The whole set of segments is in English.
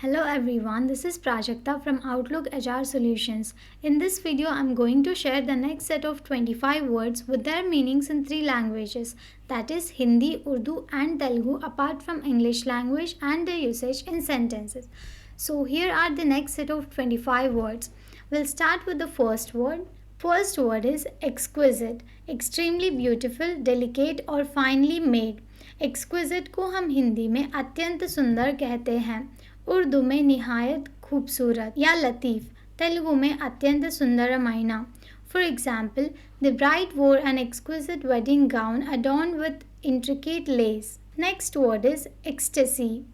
Hello everyone, this is Prajakta from Outlook HR Solutions. In this video, I'm going to share the next set of 25 words with their meanings in three languages, that is Hindi, Urdu and Telugu, apart from English language and their usage in sentences. So here are the next set of 25 words. We'll start with the first word. First word is exquisite, extremely beautiful, delicate और finely made. Exquisite को हम हिंदी में अत्यंत सुंदर कहते हैं, उर्दू में निहायत खूबसूरत या लतीफ़, तेलुगु में अत्यंत सुंदरమైన. For example, the bride wore an exquisite wedding gown adorned with intricate lace. Next word is ecstasy,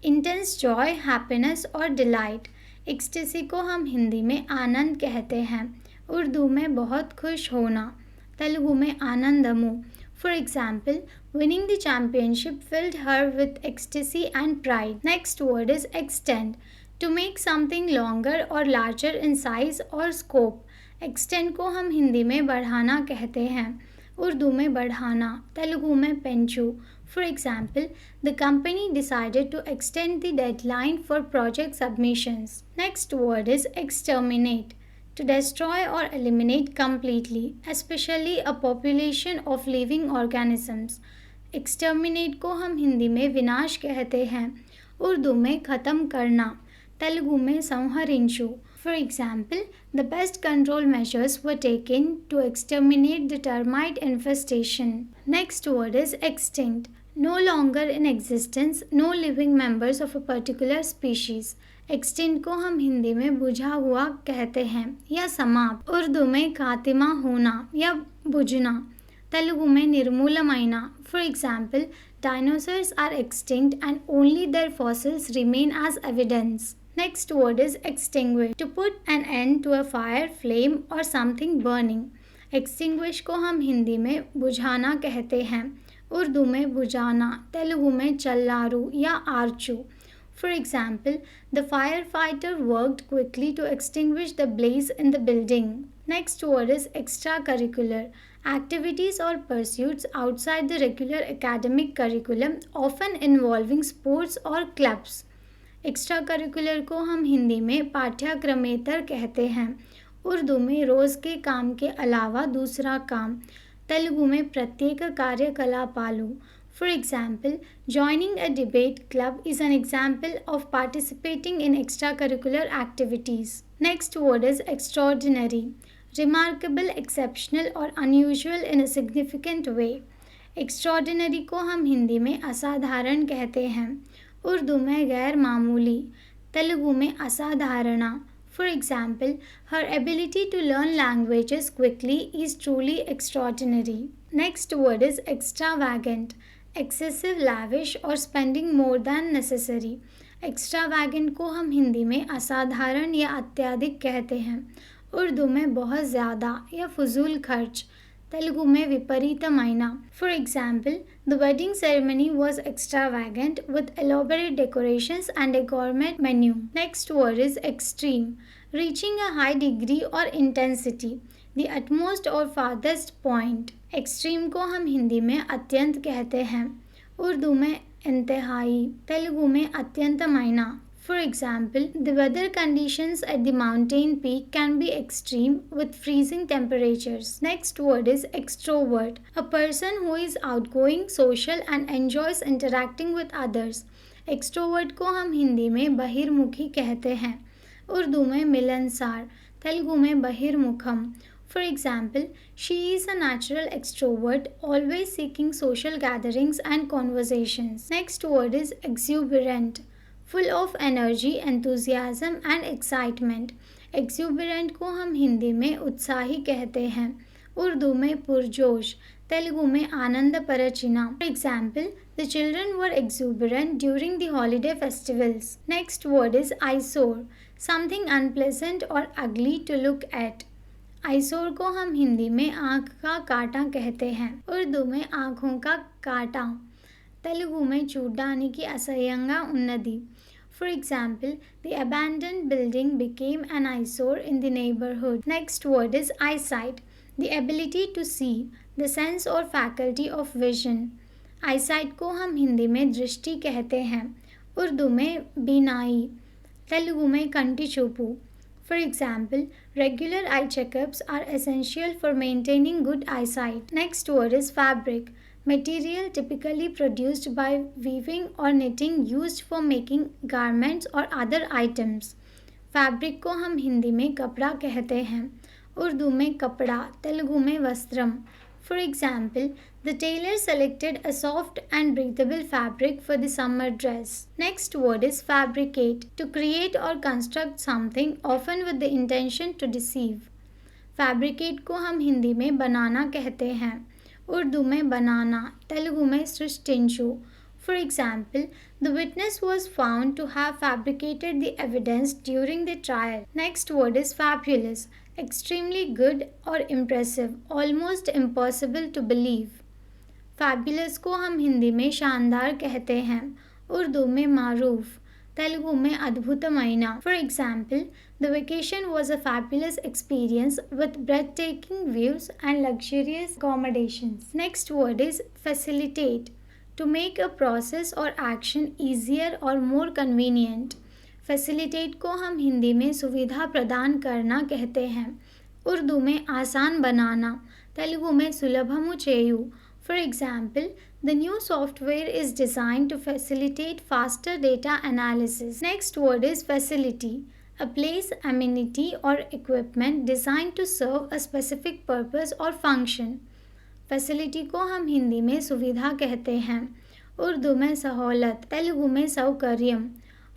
intense joy, happiness और delight. एक्सटेसी को हम हिंदी में आनंद कहते हैं, उर्दू में बहुत खुश होना, तेलुगु में आनंदमु. For example, winning the championship filled her with ecstasy and pride. Next word is extend, to make something longer or larger in size or scope. Extend को हम हिंदी में बढ़ाना कहते हैं, उर्दू में बढ़ाना, तेलुगु में पेंचू. For example, the company decided to extend the deadline for project submissions. Next word is exterminate, to destroy or eliminate completely, especially a population of living organisms. Exterminate को हम हिंदी में विनाश कहते हैं, उर्दू में ख़त्म करना, तेलुगु में संहरिंचु. For example, the best control measures were taken to exterminate the termite infestation. Next word is extinct, no longer in existence, no living members of a particular species. Extinct को हम हिंदी में बुझा हुआ कहते हैं या समाप्त, उर्दू में खातिमा होना या बुझना, तेलुगु में निर्मूलమైన. For example, dinosaurs are extinct and only their fossils remain as evidence. Next word is extinguish, to put an end to a fire, flame or something burning. Extinguish को हम हिंदी में बुझाना कहते हैं, उर्दू में बुझाना, तेलुगु में चल्लारू या आरचू. For example, the firefighter worked quickly to extinguish the blaze in the building. Next word is extracurricular, activities or pursuits outside the regular academic curriculum, often involving sports or clubs. Extra को हम हिंदी में पाठ्यक्रमेतर कहते हैं, उर्दू में रोज़ के काम के अलावा दूसरा काम, तेलुगु में प्रत्येक कार्यकलापालु. For example, joining a debate club is an example of participating in extracurricular activities. Next word is extraordinary, remarkable, exceptional or unusual in a significant way. Extraordinary को हम हिंदी में असाधारण कहते हैं, उर्दू में गैर मामूली, तेलुगु में असाधारणा. For example, her ability to learn languages quickly is truly extraordinary. Next word is extravagant, excessive, lavish or spending more than necessary. Extravagant को हम हिंदी में असाधारण या अत्यधिक कहते हैं, उर्दू में बहुत ज़्यादा या फजूल खर्च, तेलुगु में विपरीतమైన. For example, the wedding ceremony was extravagant with elaborate decorations and a gourmet menu. Next word is extreme, reaching a high degree or intensity, the utmost or farthest point. Extreme को हम हिंदी में अत्यंत कहते हैं, उर्दू में इंतहाई, तेलुगु में अत्यंतమైన. For example, the weather conditions at the mountain peak can be extreme with freezing temperatures. Next word is extrovert, a person who is outgoing, social and enjoys interacting with others. Extrovert को हम हिंदी में बहिर्मुखी कहते हैं, उर्दू में मिलनसार, तेलुगु में बहिर्मुखम. For example, she is a natural extrovert, always seeking social gatherings and conversations. Next word is exuberant, full of energy, enthusiasm and excitement. Exuberant को हम हिंदी में उत्साही कहते हैं, उर्दू में पुरजोश, तेलुगु में आनंदपरचिना. For example, the children were exuberant during the holiday festivals. Next word is eyesore, something unpleasant or ugly to look at. आइसोर को हम हिंदी में आँख का कांटा कहते हैं, उर्दू में आँखों का कांटा, तेलुगु में చూడ్డానికి అసహ్యంగా ఉన్నది. For example, the abandoned building became an eyesore in the neighborhood. Next word is eyesight, the ability to see, the sense or faculty of vision. eyesight को हम हिंदी में दृष्टि कहते हैं, उर्दू में बीनाई, तेलुगु में कंटी चूपू. For example, regular eye checkups are essential for maintaining good eyesight. Next word is fabric. Material typically produced by weaving or knitting used for making garments or other items. Fabric को हम हिंदी में कपड़ा कहते हैं, उर्दू में कपड़ा, तेलुगु में वस्त्रम. For example, the tailor selected a soft and breathable fabric for the summer dress. Next word is fabricate. To create or construct something, often with the intention to deceive. Fabricate को हम हिंदी में बनाना कहते हैं, उर्दू में बनाना, तेलुगु में सृष्टिंचु. For example, the witness was found to have fabricated the evidence during the trial. Next word is fabulous. Extremely good or impressive, almost impossible to believe. Fabulous को हम हिंदी में शानदार कहते हैं, उर्दू में मारूफ, तेलुगु में अद्भुतमैना. For example, the vacation was a fabulous experience with breathtaking views and luxurious accommodations. Next word is facilitate. To make a process or action easier or more convenient. Facilitate को हम हिंदी में सुविधा प्रदान करना कहते हैं, उर्दू में आसान बनाना, तेलुगु में सुलभमु चेयु. For example, the new software is designed to facilitate faster data analysis. Next word is facility. A place, amenity or equipment designed to serve a specific purpose or function. Facility को हम हिंदी में सुविधा कहते हैं, उर्दू में सहूलत, तेलुगु में सौकर्यम.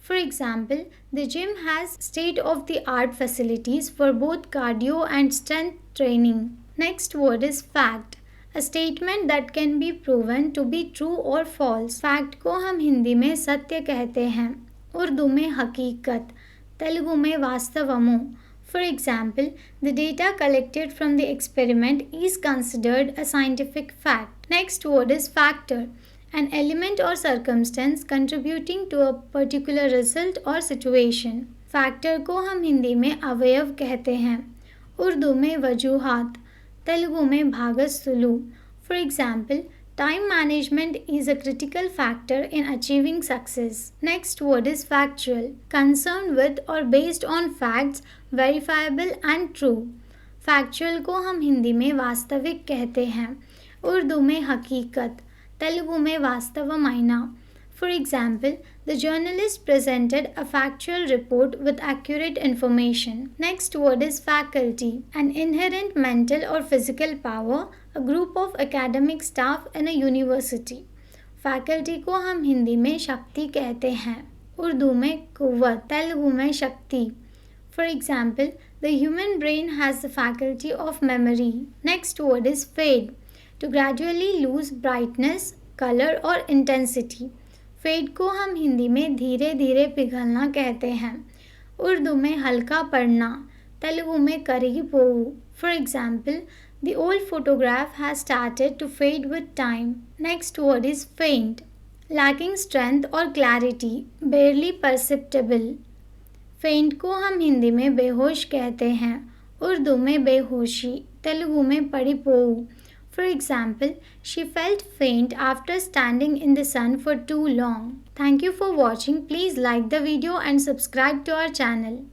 For example, the gym has state-of-the-art facilities for both cardio and strength training. Next word is fact. A statement that can be proven to be true or false. Fact को हम हिंदी में सत्य कहते हैं, उर्दू में हकीकत, तेलुगु में वास्तवमु. For example, the data collected from the experiment is considered a scientific fact. Next word is factor. An element or circumstance contributing to a particular result or situation. Factor को हम हिंदी में अवयव कहते हैं, उर्दू में वजूहात, तेलुगु में भागस्तुलु. For example, time management is a critical factor in achieving success. Next word is factual. Concerned with or based on facts, verifiable and true. Factual को हम हिंदी में वास्तविक कहते हैं, उर्दू में हकीकत, तेलुगु में वास्तवमैना. For example, the journalist presented a factual report with accurate information. Next word is faculty. An inherent mental or physical power, a group of academic staff in a university. Faculty को हम हिंदी में शक्ति कहते हैं, उर्दू में कुव्वत, तेलुगु में शक्ति. For example, the human brain has the faculty of memory. Next word is fade. To gradually lose brightness, color or intensity. Fade को हम हिंदी में धीरे धीरे पिघलना कहते हैं, उर्दू में हल्का पड़ना, तेलुगु में करिगिपोवु. For example, the old photograph has started to fade with time. Next word is faint. Lacking strength or clarity, barely perceptible. फेंट को हम हिंदी में बेहोश कहते हैं, उर्दू में बेहोशी, तेलुगु में पड़िपोवु. For example, she felt faint after standing in the sun for too long. Thank you for watching. Please like the video and subscribe to our channel.